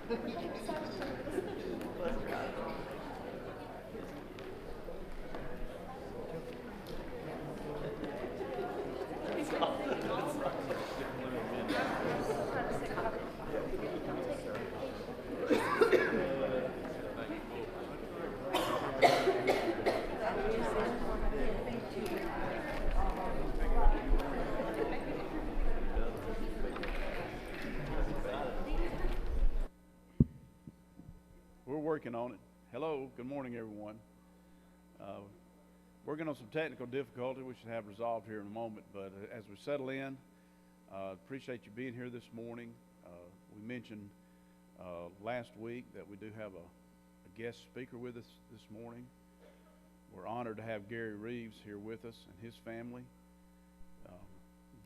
We're working on it. Hello, good morning, everyone. Working on some technical difficulty we should have resolved here in a moment, but as we settle in, appreciate you being here this morning. We mentioned last week that we do have a guest speaker with us this morning. We're honored to have Gary Reeves here with us and his family.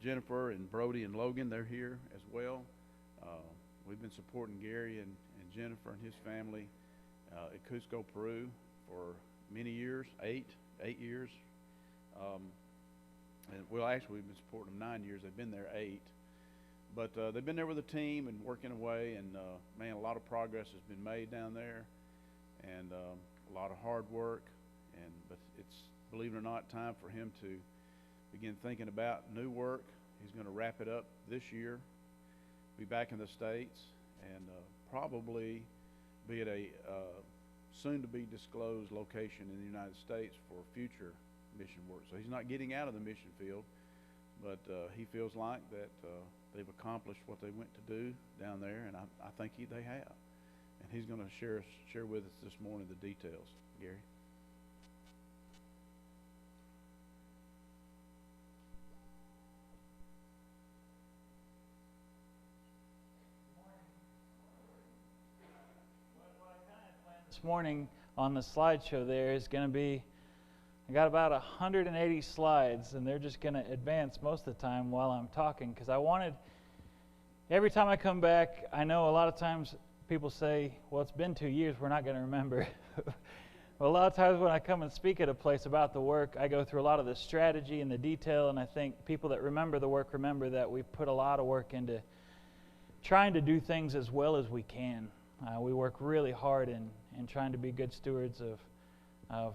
Jennifer and Brody and Logan, they're here as well. We've been supporting Gary and Jennifer and his family at Cusco, Peru for many years, eight years. And well, actually, we've been supporting them 9 years. They've been there 8. But they've been there with a team and working away, and man, a lot of progress has been made down there, and a lot of hard work. But it's, believe it or not, time for him to begin thinking about new work. He's going to wrap it up this year, be back in the States, and probably be at a soon-to-be-disclosed location in the United States for future mission work. So he's not getting out of the mission field, but he feels like that they've accomplished what they went to do down there, and I think they have. And he's going to share with us this morning the details. Gary. This morning on the slideshow there is going to be, I got about 180 slides, and they're just going to advance most of the time while I'm talking, because I wanted, every time I come back, I know a lot of times people say, well, it's been 2 years, we're not going to remember. Well, a lot of times when I come and speak at a place about the work, I go through a lot of the strategy and the detail, and I think people that remember the work remember that we put a lot of work into trying to do things as well as we can. We work really hard in trying to be good stewards of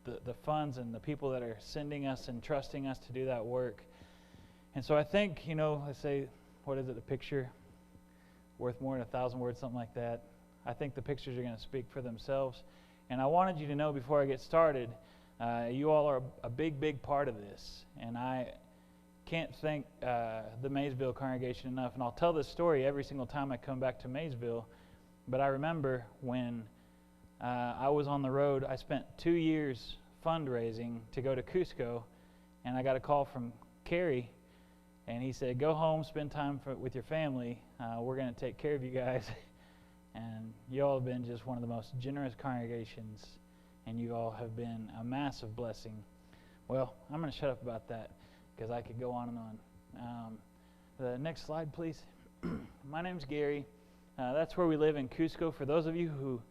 the funds and the people that are sending us and trusting us to do that work. And so I think, I say, what is it, a picture worth more than 1,000 words, something like that. I think the pictures are going to speak for themselves. And I wanted you to know before I get started, you all are a big, big part of this. And I can't thank the Maysville congregation enough. And I'll tell this story every single time I come back to Maysville. But I remember when I was on the road, I spent 2 years fundraising to go to Cusco, and I got a call from Kerry, and he said, go home, spend time with your family. We're going to take care of you guys. And you all have been just one of the most generous congregations, and you all have been a massive blessing. Well, I'm going to shut up about that, because I could go on and on. The next slide, please. My name's Gary. That's where we live in Cusco. For those of you who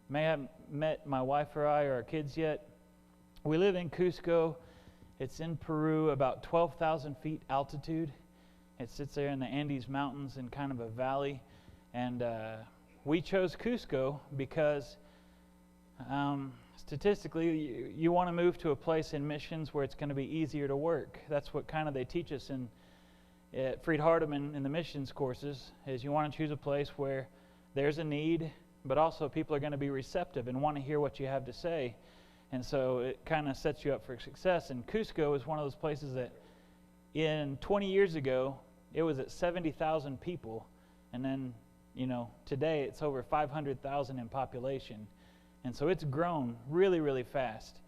may have met my wife or I or our kids yet, we live in Cusco. It's in Peru, about 12,000 feet altitude. It sits there in the Andes Mountains in kind of a valley. And we chose Cusco because statistically, you want to move to a place in missions where it's going to be easier to work. That's what kind of they teach us at Fried Hardeman in the missions courses, is you want to choose a place where there's a need, but also people are going to be receptive and want to hear what you have to say. And so it kind of sets you up for success. And Cusco is one of those places that in 20 years ago, it was at 70,000 people. And then, today it's over 500,000 in population. And so it's grown really, really fast.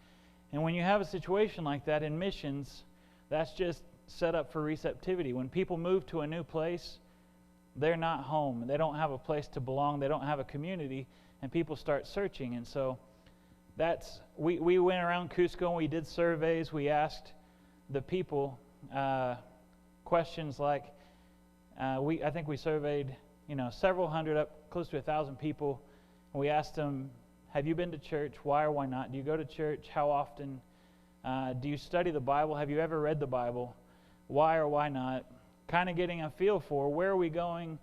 And when you have a situation like that in missions, that's just set up for receptivity. When people move to a new place, they're not home. They don't have a place to belong. They don't have a community, and people start searching. And so we went around Cusco and we did surveys. We asked the people questions like, I think we surveyed several hundred, up close to 1,000 people, and we asked them, have you been to church? Why or why not? Do you go to church? How often? Do you study the Bible? Have you ever read the Bible? Why or why not? Kind of getting a feel for where are we going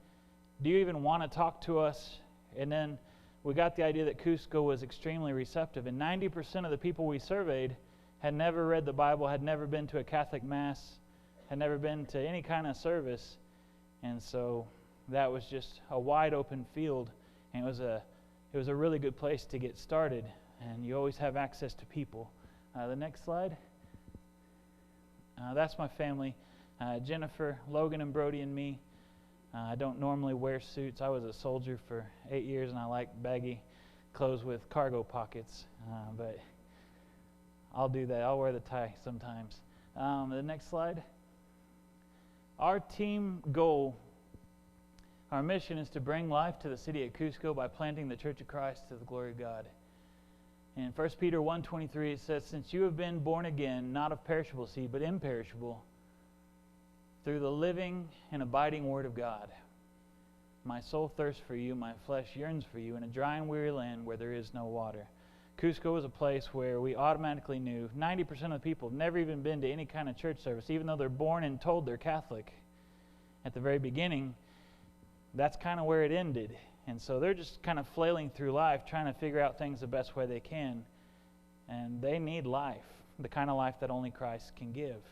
do you even want to talk to us? And then we got the idea that Cusco was extremely receptive. And 90% of the people we surveyed had never read the Bible, had never been to a Catholic Mass, had never been to any kind of service. And so that was just a wide open field. And it was a really good place to get started. And you always have access to people. The next slide. That's my family. Jennifer, Logan, and Brody, and me. I don't normally wear suits. I was a soldier for 8 years, and I like baggy clothes with cargo pockets. But I'll do that. I'll wear the tie sometimes. The next slide. Our team goal, our mission is to bring life to the city of Cusco by planting the Church of Christ to the glory of God. In 1 Peter 1:23 it says, "Since you have been born again, not of perishable seed, but imperishable, through the living and abiding Word of God. My soul thirsts for you, my flesh yearns for you, in a dry and weary land where there is no water." Cusco was a place where we automatically knew 90% of the people have never even been to any kind of church service, even though they're born and told they're Catholic. At the very beginning, that's kind of where it ended. And so they're just kind of flailing through life, trying to figure out things the best way they can. And they need life, the kind of life that only Christ can give.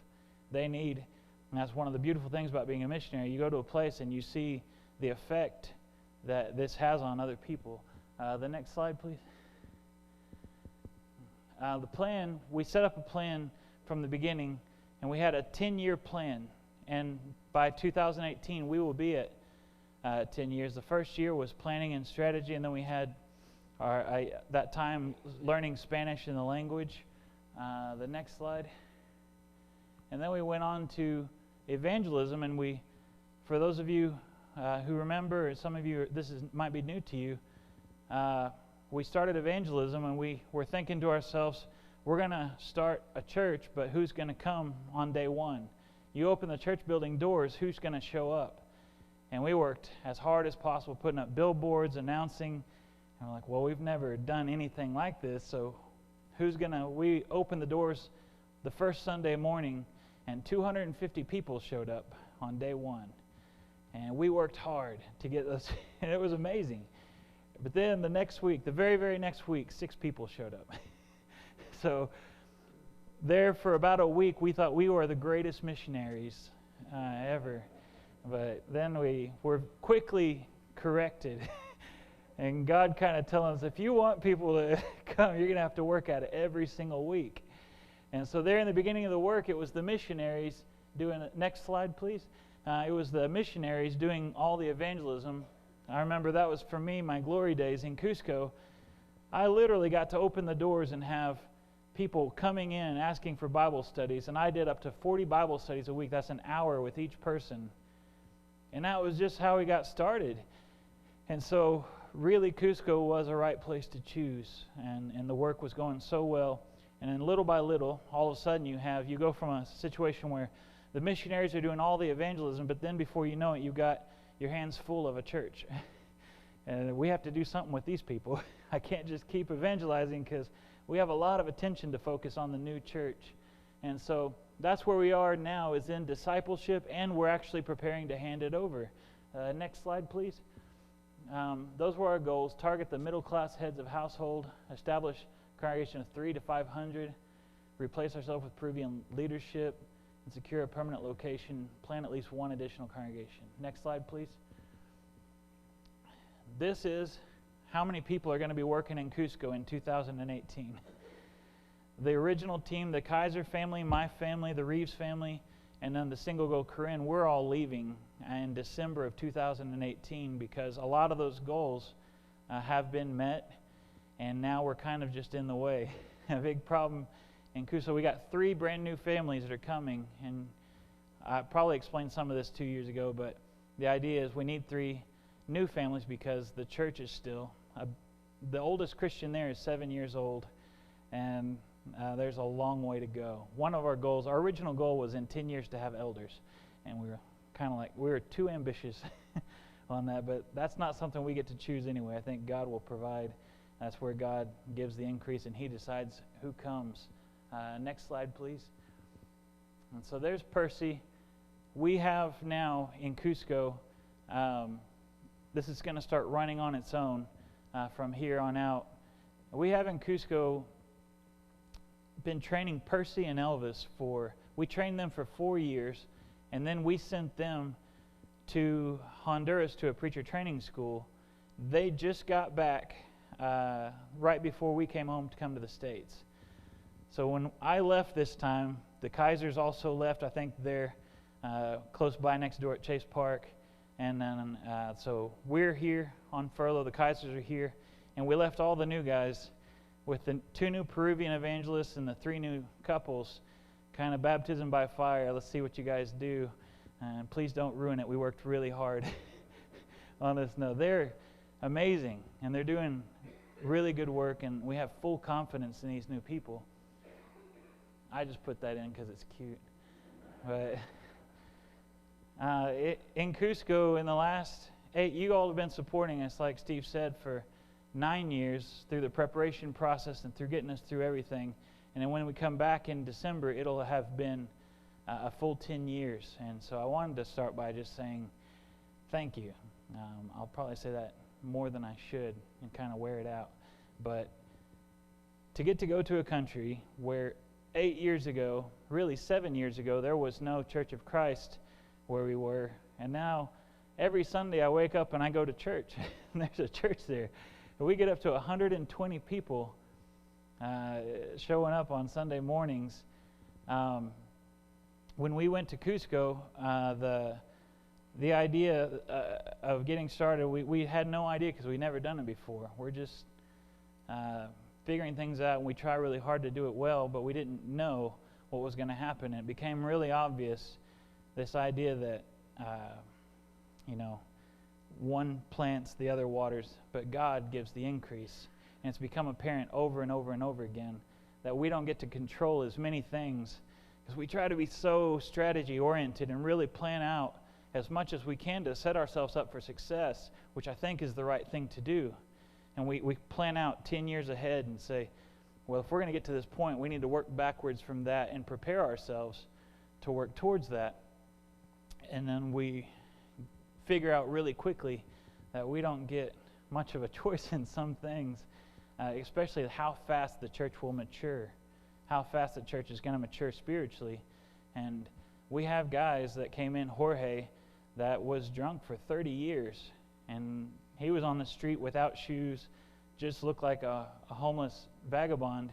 They need, and that's one of the beautiful things about being a missionary. You go to a place and you see the effect that this has on other people. The next slide, please. The plan, we set up a plan from the beginning, and we had a 10-year plan. And by 2018, we will be at 10 years. The first year was planning and strategy, and then we had that time learning Spanish and the language. The next slide. And then we went on to evangelism, and for those of you who remember, some of you, might be new to you, we started evangelism, and we were thinking to ourselves, we're going to start a church, but who's going to come on day one? You open the church building doors, who's going to show up? And we worked as hard as possible, putting up billboards, announcing. And we're like, well, we've never done anything like this, so we opened the doors the first Sunday morning, and 250 people showed up on day one. And we worked hard to get those, and it was amazing. But then the next week, the very, very next week, 6 people showed up. So there for about a week, we thought we were the greatest missionaries ever. But then we were quickly corrected. And God kind of telling us, if you want people to come, you're going to have to work at it every single week. And so there in the beginning of the work, it was the missionaries doing it. Next slide, please. It was the missionaries doing all the evangelism. I remember that was, for me, my glory days in Cusco. I literally got to open the doors and have people coming in asking for Bible studies. And I did up to 40 Bible studies a week. That's an hour with each person. And that was just how we got started. And so really Cusco was a right place to choose. And the work was going so well. And then little by little, all of a sudden you go from a situation where the missionaries are doing all the evangelism, but then before you know it, you've got your hands full of a church. And we have to do something with these people. I can't just keep evangelizing because we have a lot of attention to focus on the new church. And so that's where we are now, is in discipleship, and we're actually preparing to hand it over. Next slide, please. Those were our goals. Target the middle-class heads of household, establish a congregation of 300 to 500, replace ourselves with Peruvian leadership, and secure a permanent location, plan at least one additional congregation. Next slide, please. This is how many people are going to be working in Cusco in 2018. The original team, the Kaiser family, my family, the Reeves family, and then the Single Go Corinne, we're all leaving in December of 2018 because a lot of those goals have been met, and now we're kind of just in the way. A big problem in Cusco. We got 3 brand new families that are coming, and I probably explained some of this 2 years ago, but the idea is we need 3 new families because the church is still, the oldest Christian there is 7 years old, and there's a long way to go. One of our goals, our original goal was in 10 years to have elders, and we were kind of like, we were too ambitious on that, but that's not something we get to choose anyway. I think God will provide. That's where God gives the increase, and He decides who comes. Next slide, please. And so there's Percy. We have now in Cusco this is going to start running on its own from here on out. We have in Cusco been training Percy and Elvis we trained them for 4 years, and then we sent them to Honduras to a preacher training school. They just got back right before we came home to come to the States. So when I left this time, the Kaisers also left. I think they're close by next door at Chase Park. And then so we're here on furlough. The Kaisers are here. And we left all the new guys with the 2 new Peruvian evangelists and the 3 new couples, kind of baptism by fire. Let's see what you guys do. And please don't ruin it. We worked really hard on this. No, they're amazing, and they're doing really good work, and we have full confidence in these new people. I just put that in because it's cute. But in Cusco, in the last 8, you all have been supporting us, like Steve said, for 9 years through the preparation process and through getting us through everything. And then when we come back in December, it'll have been a full 10 years. And so I wanted to start by just saying thank you. I'll probably say that more than I should and kind of wear it out. But to get to go to a country where 8 years ago, really 7 years ago, there was no Church of Christ where we were. And now every Sunday I wake up and I go to church. And there's a church there. And we get up to 120 people showing up on Sunday mornings. When we went to Cusco, the idea of getting started, we had no idea because we'd never done it before. We're just figuring things out, and we try really hard to do it well, but we didn't know what was going to happen. And it became really obvious, this idea that, one plants, the other waters, but God gives the increase. And it's become apparent over and over and over again that we don't get to control as many things because we try to be so strategy-oriented and really plan out as much as we can to set ourselves up for success, which I think is the right thing to do. And we plan out 10 years ahead and say, well, if we're going to get to this point, we need to work backwards from that and prepare ourselves to work towards that. And then we figure out really quickly that we don't get much of a choice in some things, especially how fast the church will mature, how fast the church is going to mature spiritually. And we have guys that came in, Jorge, that was drunk for 30 years, and he was on the street without shoes, just looked like a homeless vagabond.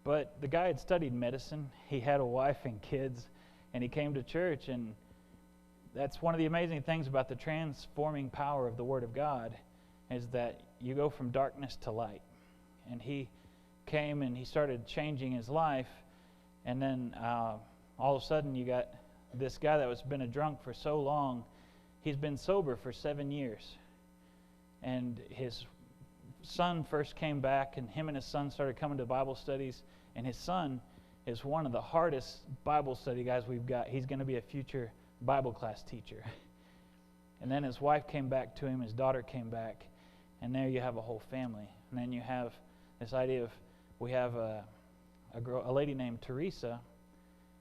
But the guy had studied medicine, he had a wife and kids, and he came to church. And that's one of the amazing things about the transforming power of the Word of God, is that you go from darkness to light. And he came and he started changing his life, and then all of a sudden you got this guy that was been a drunk for so long. He's been sober for 7 years. And his son first came back, and him and his son started coming to Bible studies. And his son is one of the hardest Bible study guys we've got. He's going to be a future Bible class teacher. And then his wife came back to him, his daughter came back, and there you have a whole family. And then you have this idea of, we have a lady named Teresa.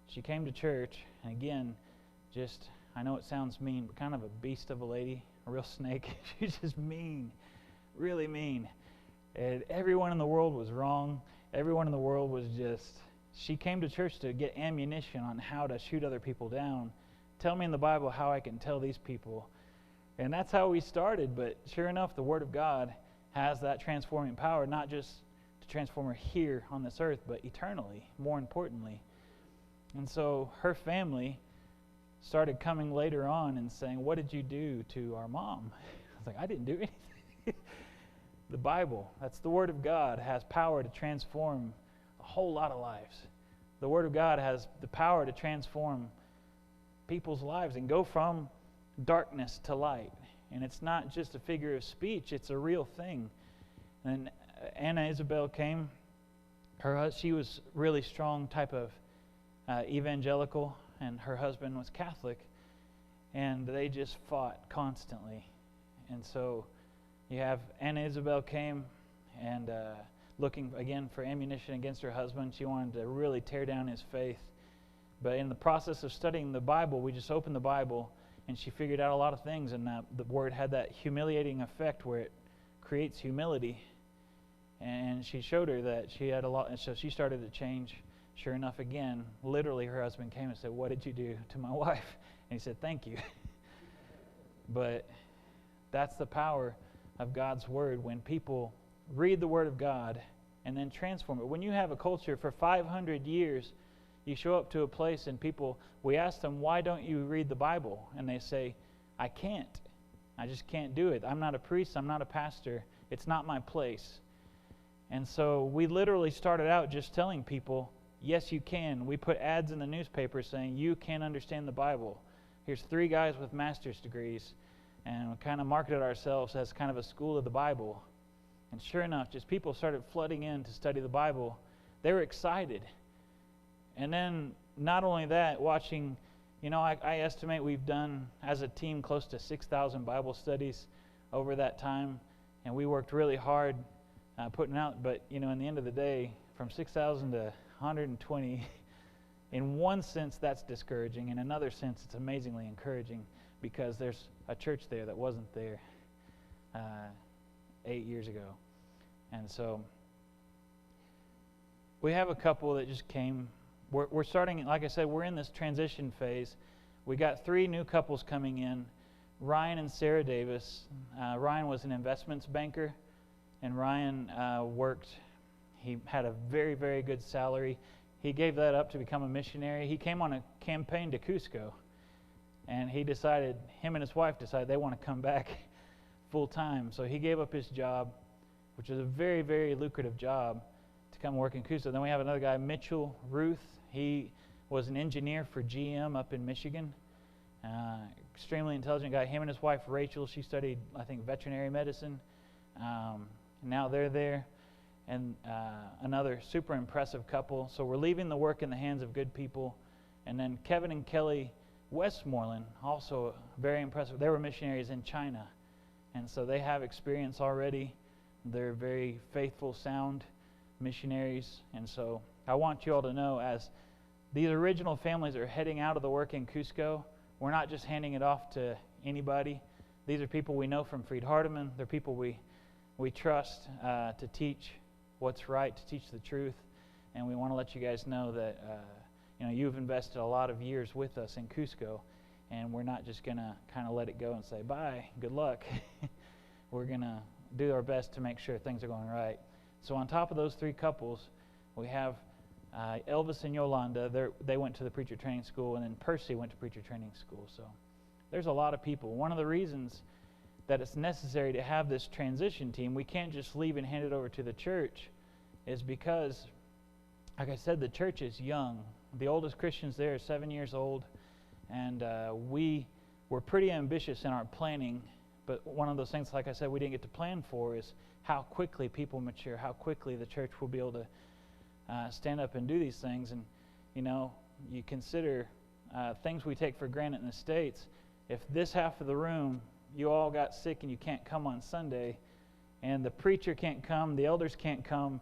She came to church, and again, just, I know it sounds mean, but kind of a beast of a lady, a real snake. She's just mean, really mean. And everyone in the world was wrong. Everyone in the world was just, she came to church to get ammunition on how to shoot other people down. Tell me in the Bible how I can tell these people. And that's how we started, but sure enough, the Word of God has that transforming power, not just to transform her here on this earth, but eternally, more importantly. And so her family started coming later on and saying, what did you do to our mom? I was like, I didn't do anything. The Bible, that's the Word of God, has power to transform a whole lot of lives. The Word of God has the power to transform people's lives and go from darkness to light. And it's not just a figure of speech, it's a real thing. And Anna Isabel came. She was really strong type of evangelical, and her husband was Catholic, and they just fought constantly. And so you have Anna Isabel came and looking again for ammunition against her husband. She wanted to really tear down his faith. But in the process of studying the Bible, we just opened the Bible and she figured out a lot of things, and the word had that humiliating effect where it creates humility. And she showed her that she had a lot, and so she started to change. Sure enough, again, literally her husband came and said, "What did you do to my wife?" And he said, "Thank you." But that's the power of God's Word, when people read the Word of God and then transform it. When you have a culture for 500 years, you show up to a place and people, we ask them, "Why don't you read the Bible?" And they say, "I can't. I just can't do it. I'm not a priest. I'm not a pastor. It's not my place." And so we literally started out just telling people, yes, you can. We put ads in the newspaper saying, "You can understand the Bible. Here's 3 guys with master's degrees." And we kind of marketed ourselves as kind of a school of the Bible. And sure enough, just people started flooding in to study the Bible. They were excited. And then not only that, watching, I estimate we've done as a team close to 6,000 Bible studies over that time. And we worked really hard putting out. But, in the end of the day, from 6,000 to 120, in one sense that's discouraging. In another sense, it's amazingly encouraging, because there's a church there that wasn't there 8 years ago. And so we have a couple that just came. We're starting, like I said, we're in this transition phase. We got 3 new couples coming in, Ryan and Sarah Davis. Ryan was an investments banker, and Ryan he had a very, very good salary. He gave that up to become a missionary. He came on a campaign to Cusco, and him and his wife decided they want to come back full time. So he gave up his job, which was a very, very lucrative job, to come work in Cusco. Then we have another guy, Mitchell Ruth. He was an engineer for GM up in Michigan. Extremely intelligent guy. Him and his wife, Rachel, she studied, I think, veterinary medicine. Now they're there. And another super impressive couple. So we're leaving the work in the hands of good people. And then Kevin and Kelly Westmoreland, also very impressive. They were missionaries in China. And so they have experience already. They're very faithful, sound missionaries. And so I want you all to know, as these original families are heading out of the work in Cusco, we're not just handing it off to anybody. These are people we know from Fried Hardeman. They're people we trust to teach what's right, to teach the truth. And we want to let you guys know that you've invested a lot of years with us in Cusco, and we're not just going to kind of let it go and say, "Bye, good luck." We're going to do our best to make sure things are going right. So on top of those 3 couples, we have Elvis and Yolanda. They went to the preacher training school, and then Percy went to preacher training school. So there's a lot of people. One of the reasons that it's necessary to have this transition team, we can't just leave and hand it over to the church, is because, like I said, the church is young. The oldest Christians there are 7 years old, and we were pretty ambitious in our planning, but one of those things, like I said, we didn't get to plan for is how quickly people mature, how quickly the church will be able to stand up and do these things. And, you consider things we take for granted in the States. If this half of the room, you all got sick and you can't come on Sunday, and the preacher can't come, the elders can't come,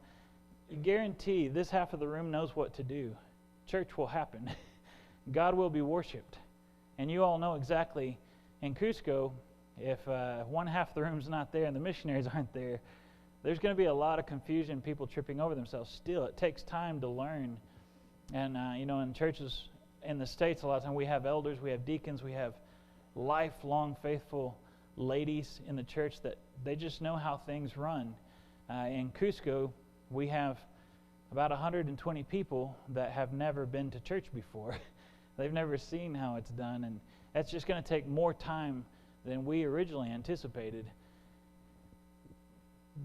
you guarantee this half of the room knows what to do. Church will happen. God will be worshipped. And you all know exactly, in Cusco, if one half of the room's not there and the missionaries aren't there, there's going to be a lot of confusion, people tripping over themselves. Still, it takes time to learn. And, in churches in the States, a lot of times we have elders, we have deacons, we have lifelong faithful ladies in the church that they just know how things run. In Cusco, we have about 120 people that have never been to church before. They've never seen how it's done, and that's just going to take more time than we originally anticipated.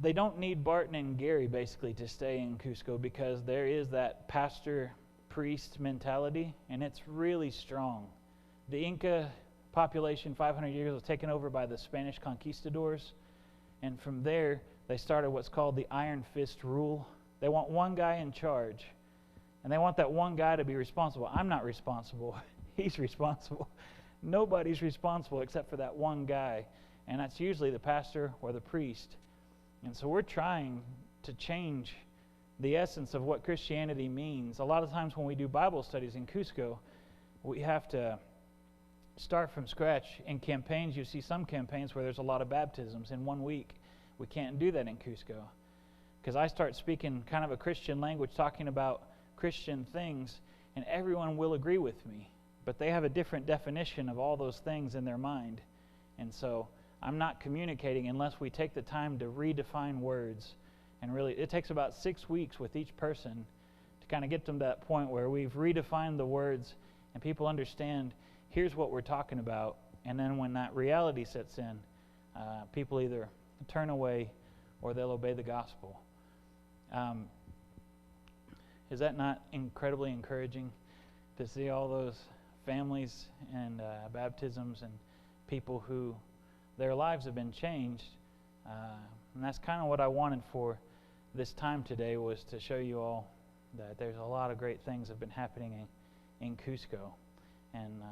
They don't need Barton and Gary, basically, to stay in Cusco, because there is that pastor-priest mentality, and it's really strong. The Inca population 500 years was taken over by the Spanish conquistadors, and from there they started what's called the Iron Fist rule. They want one guy in charge, and they want that one guy to be responsible. I'm not responsible. He's responsible. Nobody's responsible except for that one guy, and that's usually the pastor or the priest. And so we're trying to change the essence of what Christianity means. A lot of times when we do Bible studies in Cusco, we have to start from scratch. In campaigns, you see some campaigns where there's a lot of baptisms in 1 week. We can't do that in Cusco, because I start speaking kind of a Christian language, talking about Christian things, and everyone will agree with me, but they have a different definition of all those things in their mind. And so I'm not communicating unless we take the time to redefine words. And really, it takes about 6 weeks with each person to kind of get them to that point where we've redefined the words and people understand, here's what we're talking about. And then when that reality sets in, people either turn away or they'll obey the gospel. Is that not incredibly encouraging to see all those families and baptisms and people who their lives have been changed? And that's kind of what I wanted for this time today, was to show you all that there's a lot of great things have been happening in Cusco, and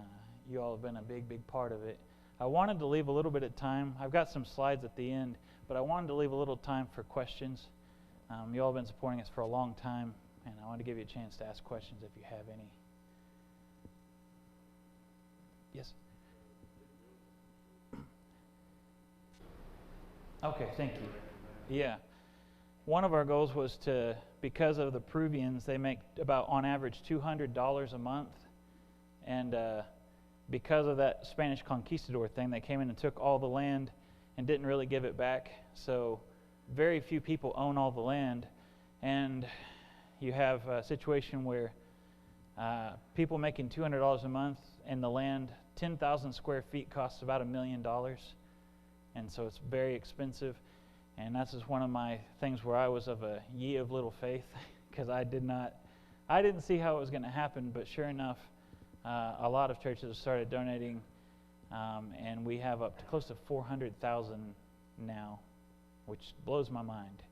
you all have been a big, big part of it. I wanted to leave a little bit of time. I've got some slides at the end, but I wanted to leave a little time for questions. You all have been supporting us for a long time, and I want to give you a chance to ask questions if you have any. Yes? Okay, thank you. Yeah. One of our goals was to, because of the Peruvians, they make about, on average, $200 a month. And because of that Spanish conquistador thing, they came in and took all the land and didn't really give it back. So very few people own all the land. And you have a situation where people making $200 a month, and the land, 10,000 square feet, costs about $1 million. And so it's very expensive. And that's just one of my things where I was of a ye of little faith, because I didn't see how it was going to happen. But sure enough, a lot of churches have started donating, and we have up to close to 400,000 now, which blows my mind.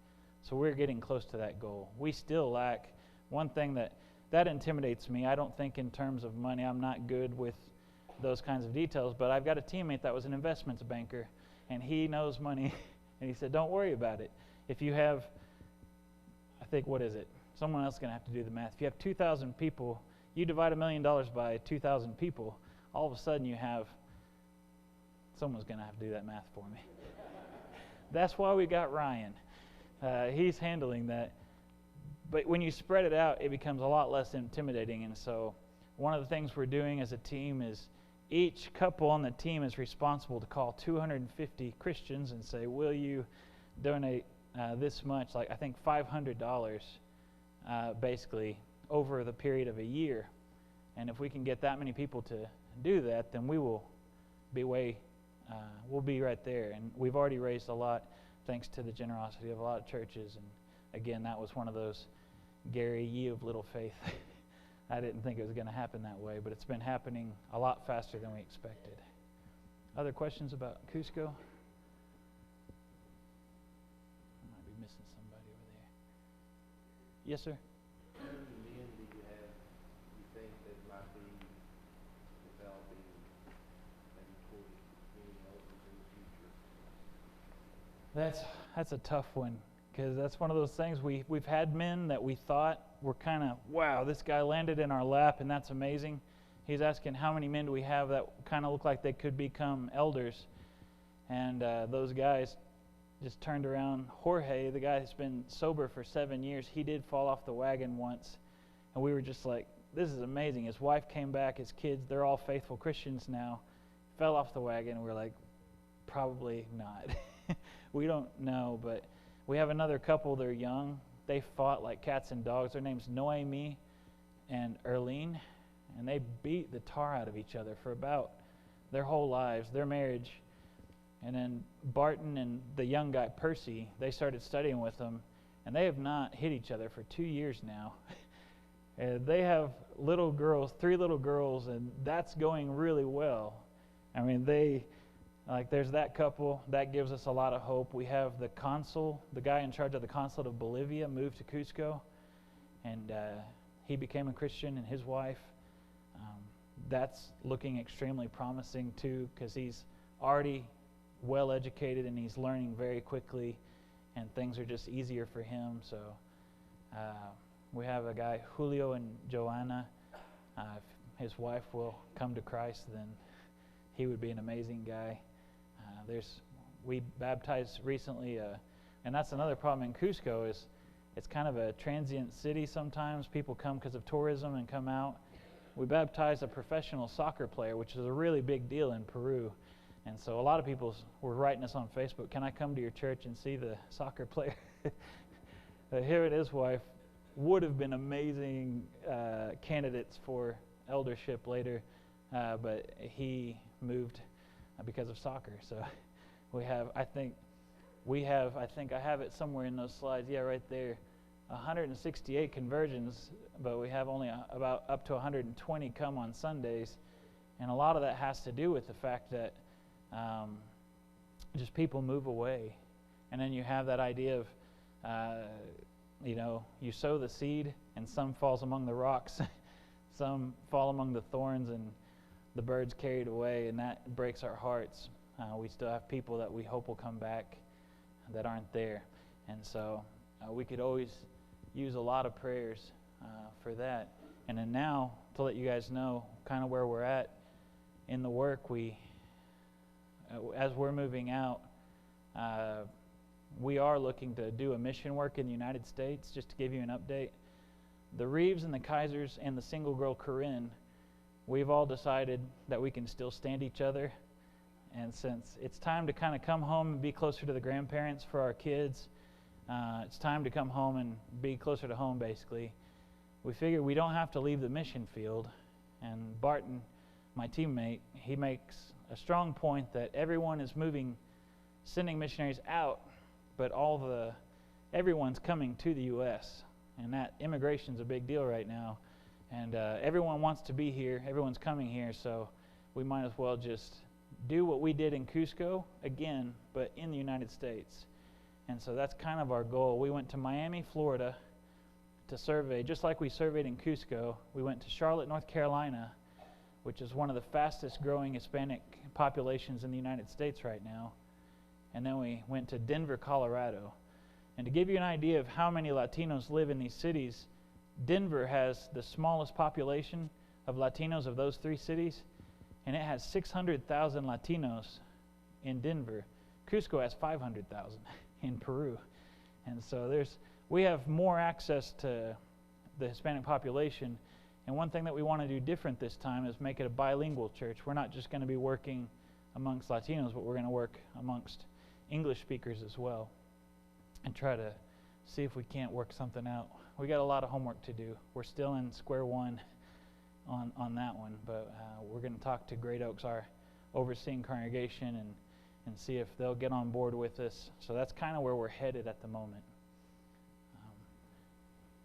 So we're getting close to that goal. We still lack one thing that intimidates me. I don't think in terms of money. I'm not good with those kinds of details, but I've got a teammate that was an investments banker, and he knows money. And he said, don't worry about it. If you have, I think, what is it? Someone else is going to have to do the math. If you have 2,000 people, you divide $1 million by 2,000 people, all of a sudden you have, someone's going to have to do that math for me. That's why we got Ryan. He's handling that. But when you spread it out, it becomes a lot less intimidating. And so one of the things we're doing as a team is each couple on the team is responsible to call 250 Christians and say, will you donate this much, like I think $500, basically, over the period of a year. And if we can get that many people to do that, then we will be we'll be right there. And we've already raised a lot thanks to the generosity of a lot of churches. And again, that was one of those, Gary, ye of little faith. I didn't think it was going to happen that way, but it's been happening a lot faster than we expected. Other questions about Cusco? I might be missing somebody over there. Yes, sir? How many men do you have, you think, that might be developing maybe towards being elders in the future? That's a tough one, because that's one of those things we've had men that we thought were kind of, wow, this guy landed in our lap, and that's amazing. He's asking how many men do we have that kind of look like they could become elders. And those guys just turned around. Jorge, the guy who's been sober for 7 years, he did fall off the wagon once. And we were just like, this is amazing. His wife came back, his kids, they're all faithful Christians now. Fell off the wagon, and we're like, probably not. We don't know, but we have another couple, they're young. They fought like cats and dogs. Their name's Noemi and Erlene, and they beat the tar out of each other for about their whole lives, their marriage. And then Barton and the young guy, Percy, they started studying with them, and they have not hit each other for 2 years now. And they have little girls, 3 little girls, and that's going really well. I mean, there's that couple. That gives us a lot of hope. We have the consul, the guy in charge of the consulate of Bolivia, moved to Cusco, and he became a Christian, and his wife. That's looking extremely promising, too, because he's already well educated, and he's learning very quickly, and things are just easier for him. So we have a guy, Julio and Joanna. If his wife will come to Christ, then he would be an amazing guy. We baptized recently, and that's another problem in Cusco is it's kind of a transient city sometimes. People come because of tourism and come out. We baptized a professional soccer player, which is a really big deal in Peru. And so a lot of people were writing us on Facebook, can I come to your church and see the soccer player? Him and his wife would have been amazing candidates for eldership later, but he moved because of soccer. So I have it somewhere in those slides. Yeah, right there. 168 conversions, but we have only about up to 120 come on Sundays. And a lot of that has to do with the fact that just people move away. And then you have that idea of, you sow the seed and some falls among the rocks, some fall among the thorns, and the birds carry it away, and that breaks our hearts. We still have people that we hope will come back that aren't there. And so we could always use a lot of prayers for that. And then now, to let you guys know kind of where we're at in the work, as we're moving out, we are looking to do a mission work in the United States. Just to give you an update, the Reeves and the Kaisers and the single girl Corinne, we've all decided that we can still stand each other. And since it's time to kind of come home and be closer to the grandparents for our kids, it's time to come home and be closer to home, basically. We figure we don't have to leave the mission field. And Barton, my teammate, he makes a strong point that everyone is sending missionaries out, but everyone's coming to the U.S. And that immigration's a big deal right now. And everyone wants to be here. Everyone's coming here, so we might as well just do what we did in Cusco again, but in the United States. And so that's kind of our goal. We went to Miami, Florida to survey, just like we surveyed in Cusco. We went to Charlotte, North Carolina, which is one of the fastest growing Hispanic populations in the United States right now. And then we went to Denver, Colorado. And to give you an idea of how many Latinos live in these cities, Denver has the smallest population of Latinos of those three cities, and it has 600,000 Latinos in Denver. Cusco has 500,000 in Peru. And so we have more access to the Hispanic population. And one thing that we want to do different this time is make it a bilingual church. We're not just going to be working amongst Latinos, but we're going to work amongst English speakers as well and try to see if we can't work something out. We got a lot of homework to do. We're still in square one on that one, but we're going to talk to Great Oaks, our overseeing congregation, and see if they'll get on board with us. So that's kind of where we're headed at the moment.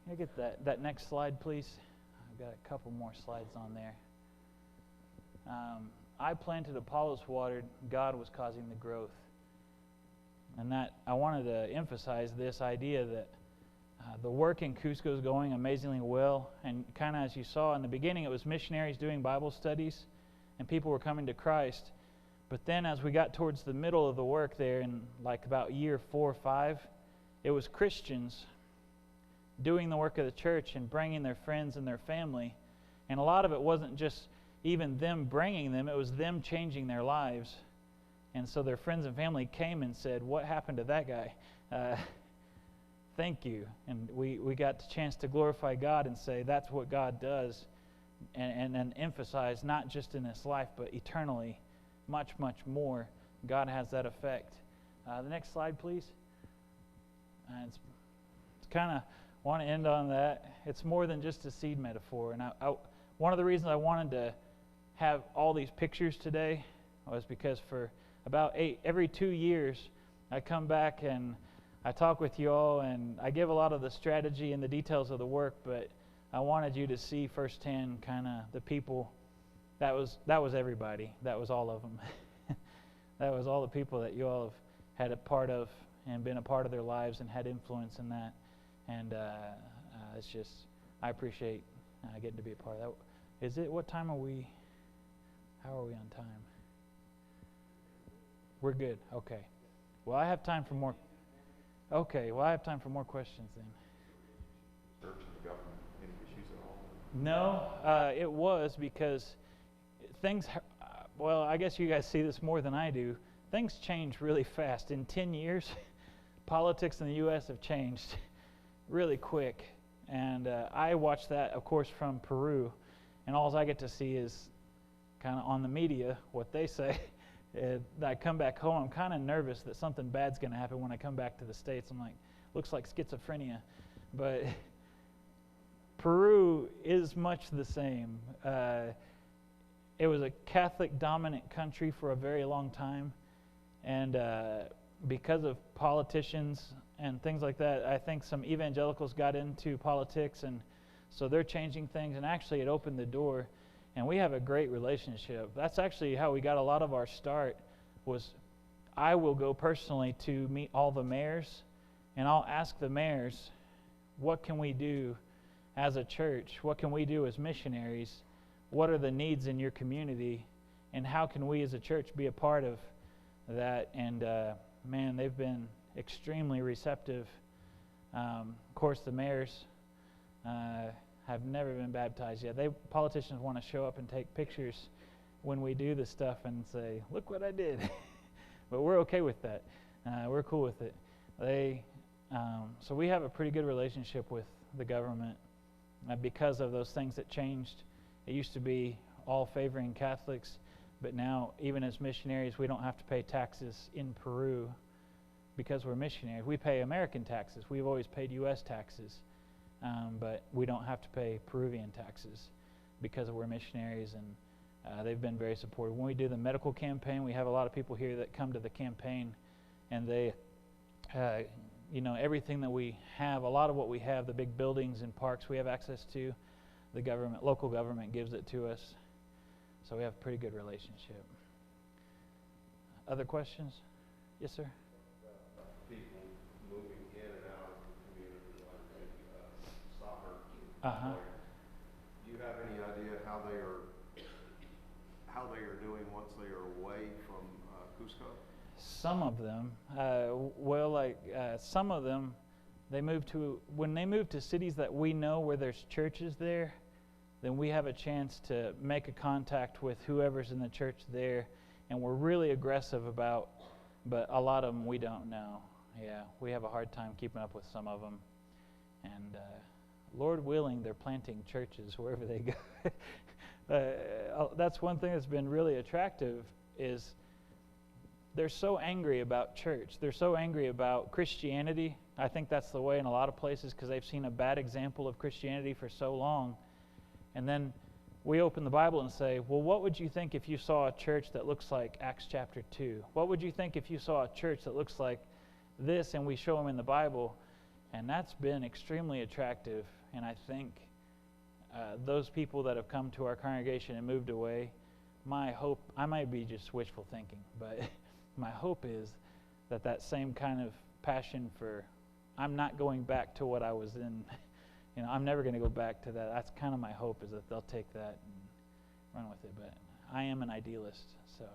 Can I get that next slide, please? I've got a couple more slides on there. I planted, Apollos watered, God was causing the growth. And that I wanted to emphasize this idea that the work in Cusco is going amazingly well. And kind of as you saw in the beginning, it was missionaries doing Bible studies, and people were coming to Christ. But then as we got towards the middle of the work there, in like about year 4 or 5, it was Christians doing the work of the church and bringing their friends and their family. And a lot of it wasn't just even them bringing them, it was them changing their lives. And so their friends and family came and said, what happened to that guy? Thank you. And we got the chance to glorify God and say that's what God does, and emphasize not just in this life, but eternally, much, much more. God has that effect. The next slide, please. It's kind of want to end on that. It's more than just a seed metaphor. And one of the reasons I wanted to have all these pictures today was because for about every 2 years, I come back and I talk with you all, and I give a lot of the strategy and the details of the work, but I wanted you to see firsthand kind of the people. That was everybody. That was all of them. That was all the people that you all have had a part of and been a part of their lives and had influence in that. And it's just, I appreciate getting to be a part of that. What time are we? How are we on time? We're good. Okay. Well, I have time for more. Okay. Well, I have time for more questions then. Church and the government, any issues at all? No, it was because things. well, I guess you guys see this more than I do. Things change really fast. In 10 years, politics in the U.S. have changed really quick. And I watch that, of course, from Peru. And all I get to see is kind of on the media what they say. I come back home, I'm kind of nervous that something bad's going to happen when I come back to the States. I'm like, looks like schizophrenia. But Peru is much the same. It was a Catholic-dominant country for a very long time. And because of politicians and things like that, I think some evangelicals got into politics, and so they're changing things. And actually, it opened the door, and we have a great relationship. That's actually how we got a lot of our start. Was I will go personally to meet all the mayors, and I'll ask the mayors, what can we do as a church? What can we do as missionaries? What are the needs in your community? And how can we as a church be a part of that? And man, they've been extremely receptive. Of course, the mayors have never been baptized yet. Politicians want to show up and take pictures when we do this stuff and say, look what I did. But we're okay with that. We're cool with it. So we have a pretty good relationship with the government because of those things that changed. It used to be all favoring Catholics, but now, even as missionaries, we don't have to pay taxes in Peru because we're missionaries. We pay American taxes. We've always paid U.S. taxes, but we don't have to pay Peruvian taxes because we're missionaries, and they've been very supportive. When we do the medical campaign, we have a lot of people here that come to the campaign, and they, everything that we have, a lot of what we have, the big buildings and parks we have access to, the government, local government gives it to us. So we have a pretty good relationship. Other questions? Yes, sir? People moving in and out of the community, like soccer Uh-huh. players. Do you have any idea how they are doing once they are away from Cusco? Some of them, some of them, when they move to cities that we know where there's churches there, then we have a chance to make a contact with whoever's in the church there, and we're really aggressive about, but a lot of them we don't know. Yeah, we have a hard time keeping up with some of them, and Lord willing, they're planting churches wherever they go. That's one thing that's been really attractive is they're so angry about church. They're so angry about Christianity. I think that's the way in a lot of places because they've seen a bad example of Christianity for so long. And then we open the Bible and say, well, what would you think if you saw a church that looks like Acts chapter 2? What would you think if you saw a church that looks like this? And we show them in the Bible. And that's been extremely attractive. And I think those people that have come to our congregation and moved away, my hope, I might be just wishful thinking, but my hope is that same kind of passion for, I'm not going back to what I was in. I'm never going to go back to that. That's kind of my hope, is that they'll take that and run with it. But I am an idealist, so.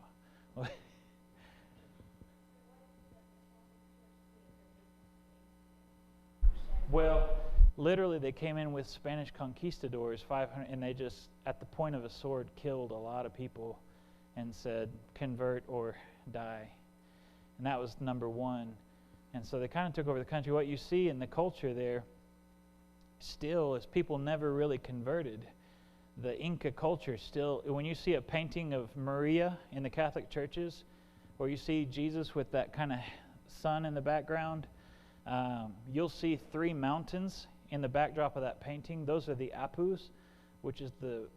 Well, literally, they came in with Spanish conquistadors, 500, and they just, at the point of a sword, killed a lot of people and said, convert or die. And that was number one. And so they kind of took over the country. What you see in the culture there still is people never really converted. The Inca culture still, when you see a painting of Maria in the Catholic churches, or you see Jesus with that kind of sun in the background, you'll see 3 mountains in the backdrop of that painting. Those are the Apus,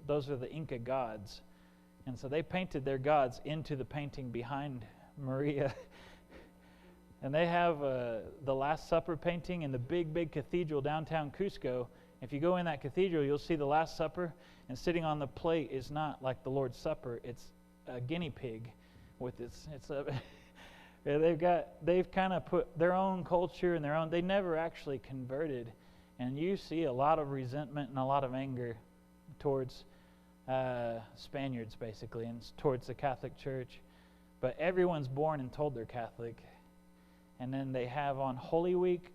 those are the Inca gods. And so they painted their gods into the painting behind Maria. And they have the Last Supper painting in the big cathedral downtown Cusco. If you go in that cathedral, you'll see the Last Supper, and sitting on the plate is not like the Lord's Supper. It's a guinea pig with they've kind of put their own culture and they never actually converted. And you see a lot of resentment and a lot of anger towards Spaniards, basically, and towards the Catholic Church. But everyone's born and told they're Catholic. And then they have on Holy Week,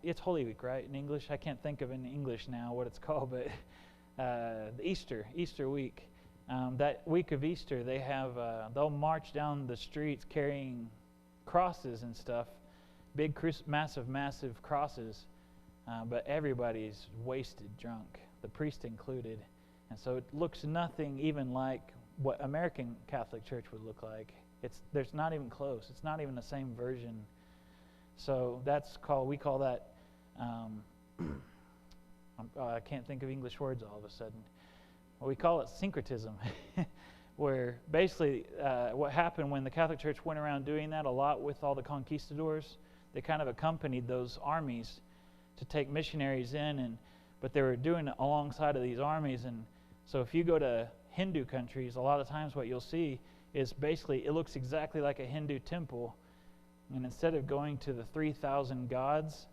it's Holy Week, right, in English? I can't think of in English now what it's called, but the Easter week. that week of Easter, they have they'll march down the streets carrying crosses and stuff, big, massive crosses, but everybody's wasted, drunk, the priest included, and so it looks nothing even like what American Catholic Church would look like. There's not even close. It's not even the same version. So we call that. I can't think of English words all of a sudden. Well, we call it syncretism, where basically what happened when the Catholic Church went around doing that a lot with all the conquistadors, they kind of accompanied those armies to take missionaries in, but they were doing it alongside of these armies. And so if you go to Hindu countries, a lot of times what you'll see is basically it looks exactly like a Hindu temple, and instead of going to the 3,000 gods,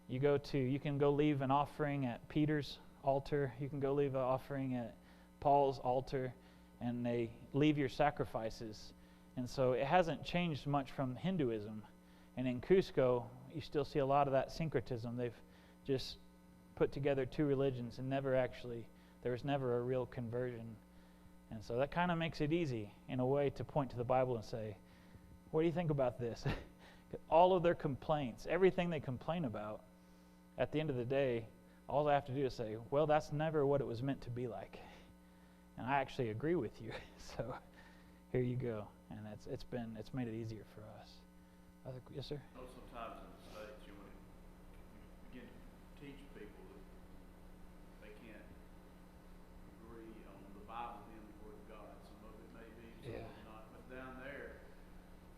you can go leave an offering at Peter's altar, you can go leave an offering at Paul's altar, and they leave your sacrifices. And so it hasn't changed much from Hinduism. And in Cusco, you still see a lot of that syncretism. They've just put together two religions and there was never a real conversion. And so that kind of makes it easy, in a way, to point to the Bible and say, what do you think about this? All of their complaints, everything they complain about, at the end of the day, all I have to do is say, well, that's never what it was meant to be like. And I actually agree with you. So here you go. And it's made it easier for us. Yes, sir? Sometimes in the States, you begin to teach people that they can't agree on the Bible being the Word of God. Some of it may be, some of it not. But down there,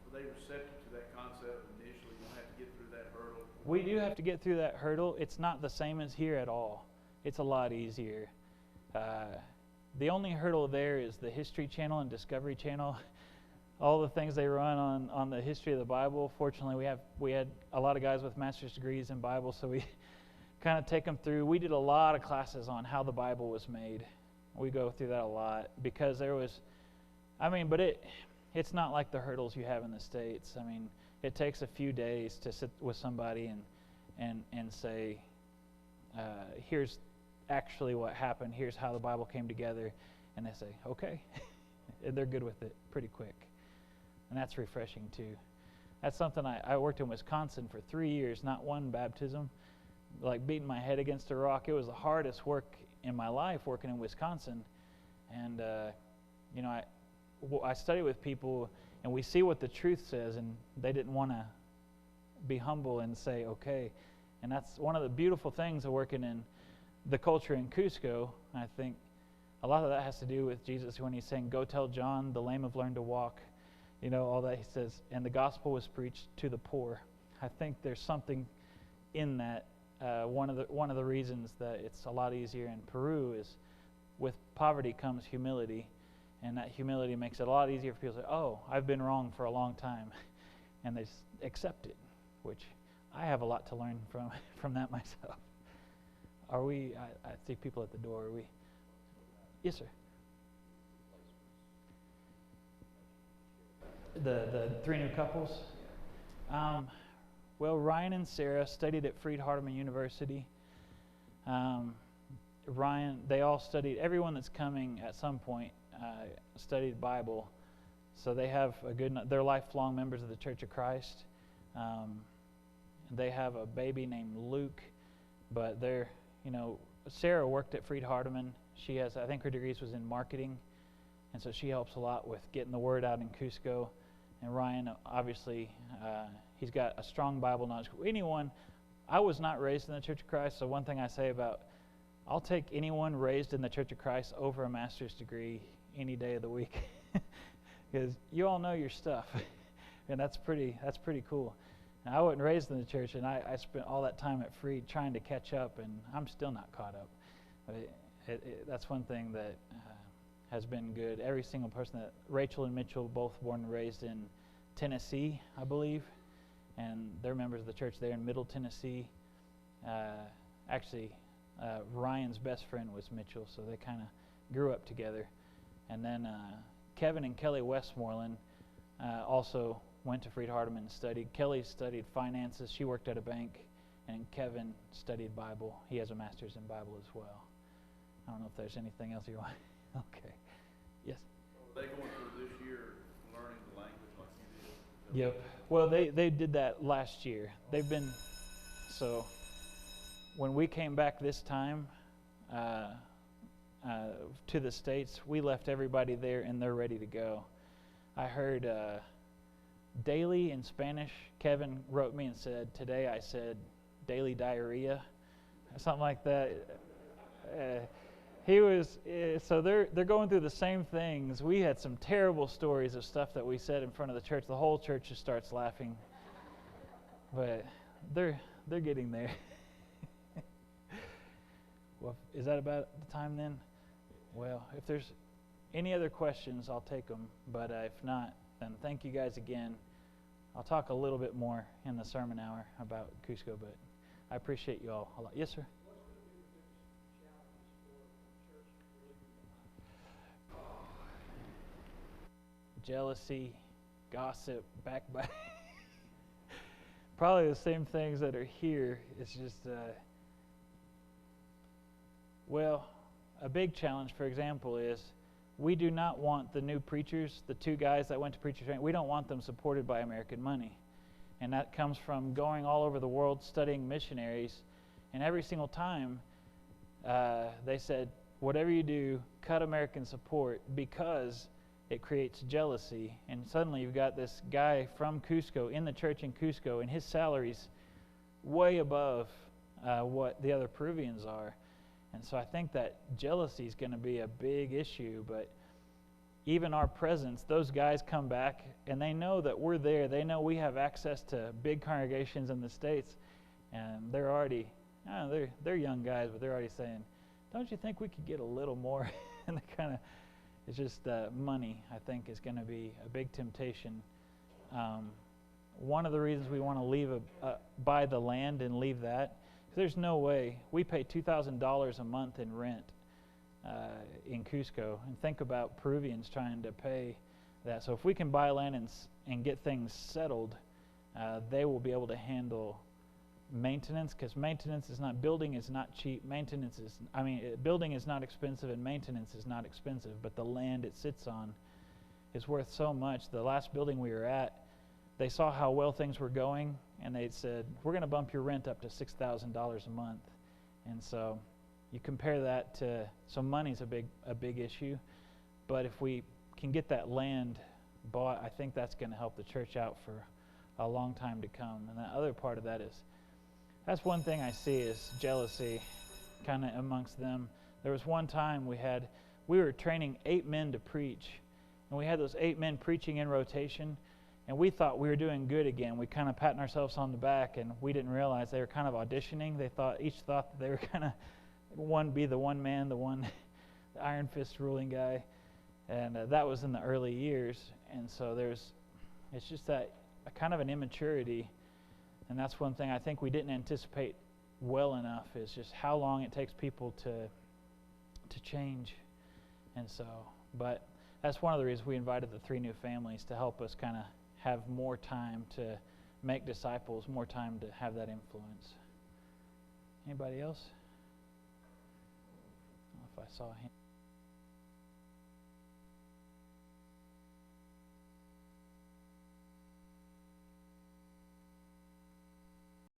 were they receptive to that concept initially? You don't have to get through that hurdle. We do have to get through that hurdle. It's not the same as here at all. It's a lot easier. The only hurdle there is the History Channel and Discovery Channel. All the things they run on the history of the Bible. Fortunately, we had a lot of guys with master's degrees in Bible, so we kind of take them through. We did a lot of classes on how the Bible was made. We go through that a lot because but it's not like the hurdles you have in the States. I mean, it takes a few days to sit with somebody and say, here's actually what happened. Here's how the Bible came together. And they say, okay. And they're good with it pretty quick. And that's refreshing too. That's something I worked in Wisconsin for 3 years, not one baptism, like beating my head against a rock. It was the hardest work in my life working in Wisconsin. And, I study with people and we see what the truth says, and they didn't want to be humble and say, okay. And that's one of the beautiful things of working in the culture in Cusco. I think a lot of that has to do with Jesus when he's saying, go tell John, the lame have learned to walk. All that he says, and the gospel was preached to the poor. I think there's something in that. One of the reasons that it's a lot easier in Peru is with poverty comes humility, and that humility makes it a lot easier for people to say, oh, I've been wrong for a long time, and they accept it, which I have a lot to learn from that myself. Are we? I see people at the door. Are we? Yes, sir. The three new couples? Well, Ryan and Sarah studied at Freed-Hardeman University. Ryan, they all studied, everyone that's coming at some point studied Bible. So they have they're lifelong members of the Church of Christ. They have a baby named Luke, but Sarah worked at Freed-Hardeman. She has, I think her degrees was in marketing, and so she helps a lot with getting the word out in Cusco. And Ryan, obviously, he's got a strong Bible knowledge. I was not raised in the Church of Christ, so one thing I say I'll take anyone raised in the Church of Christ over a master's degree any day of the week, because you all know your stuff, and that's pretty cool. And I wasn't raised in the church, and I spent all that time at Freed trying to catch up, and I'm still not caught up. That's one thing that has been good. Every single person Rachel and Mitchell, both born and raised in Tennessee, I believe, and they're members of the church there in Middle Tennessee. Ryan's best friend was Mitchell, so they kind of grew up together. And then Kevin and Kelly Westmoreland also went to Freed-Hardeman and studied. Kelly studied finances. She worked at a bank. And Kevin studied Bible. He has a master's in Bible as well. I don't know if there's anything else you want. Okay. Yes. Are they going through this year learning the language like you did? Yep. Well, they did that last year. They've been, so when we came back this time to the States, we left everybody there and they're ready to go. I heard daily in Spanish. Kevin wrote me and said, today I said daily diarrhea, something like that. He was, so they're going through the same things. We had some terrible stories of stuff that we said in front of the church. The whole church just starts laughing. But they're getting there. Well, is that about the time then? Well, if there's any other questions, I'll take them. But if not, then thank you guys again. I'll talk a little bit more in the sermon hour about Cusco, but I appreciate you all a lot. Yes, sir? Jealousy, gossip, backbiting. Probably the same things that are here. It's just, well, a big challenge, for example, is we do not want the new preachers, the two guys that went to preacher training, we don't want them supported by American money. And that comes from going all over the world studying missionaries. And every single time they said, whatever you do, cut American support because it creates jealousy. And suddenly you've got this guy from Cusco in the church in Cusco, and his salary's way above what the other Peruvians are. And so I think that jealousy is going to be a big issue. But even our presence, those guys come back and they know that we're there. They know we have access to big congregations in the States, and they're already, they're young guys, but they're already saying, don't you think we could get a little more? And they kind of, it's just money, I think, is going to be a big temptation. One of the reasons we want to leave buy the land and leave that, because there's no way. We pay $2,000 a month in rent in Cusco, and think about Peruvians trying to pay that. So if we can buy land and get things settled, they will be able to handle maintenance, because building is not cheap. Building is not expensive and maintenance is not expensive, but the land it sits on is worth so much. The last building we were at, they saw how well things were going, and they said, we're going to bump your rent up to $6,000 a month. And so you compare that to, so money's a big issue, but if we can get that land bought, I think that's going to help the church out for a long time to come. And the other part of that is, that's one thing I see is jealousy kind of amongst them. There was one time we were training 8 men to preach, and we had those 8 men preaching in rotation, and we thought we were doing good again. We kind of patting ourselves on the back, and we didn't realize they were kind of auditioning. Each thought that they were kind of be the one man, the iron fist ruling guy, and that was in the early years. And so it's just that kind of an immaturity. And that's one thing I think we didn't anticipate well enough, is just how long it takes people to change. And so, but that's one of the reasons we invited the 3 new families, to help us kind of have more time to make disciples, more time to have that influence. Anybody else? I don't know if I saw a hand.